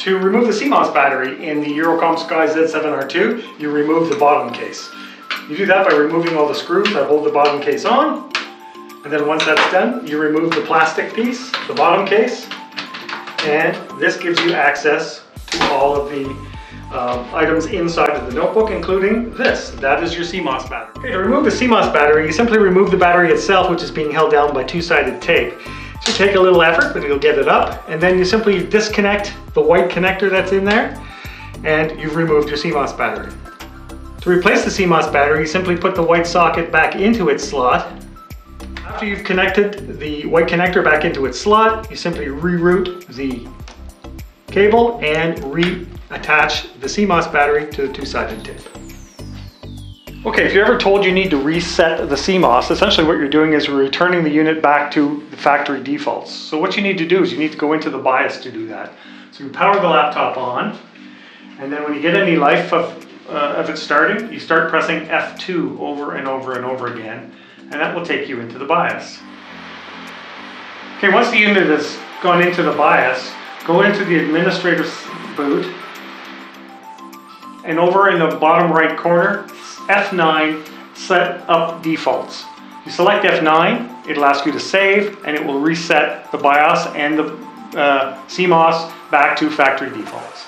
To remove the CMOS battery in the Eurocom Sky Z7R2, you remove the bottom case. You do that by removing all the screws that hold the bottom case on, and then once that's done, you remove the plastic piece, the bottom case, and this gives you access to all of the items inside of the notebook, including this. That is your CMOS battery. Okay, to remove the CMOS battery, you simply remove the battery itself, which is being held down by two-sided tape. It should take a little effort, but you'll get it up, and then you simply disconnect the white connector that's in there, and you've removed your CMOS battery. To replace the CMOS battery, you simply put the white socket back into its slot. After you've connected the white connector back into its slot, you simply reroute the cable and reattach the CMOS battery to the two-sided tape. Okay, if you're ever told you need to reset the CMOS, essentially what you're doing is returning the unit back to the factory defaults. So what you need to do is you need to go into the BIOS to do that. So you power the laptop on, and then when you get any life of it starting, you start pressing F2 over and over and over again, and that will take you into the BIOS. Okay, once the unit has gone into the BIOS, go into the administrator's boot, and over in the bottom right corner, F9, set up defaults. You select F9, it'll ask you to save, and it will reset the BIOS and the CMOS back to factory defaults.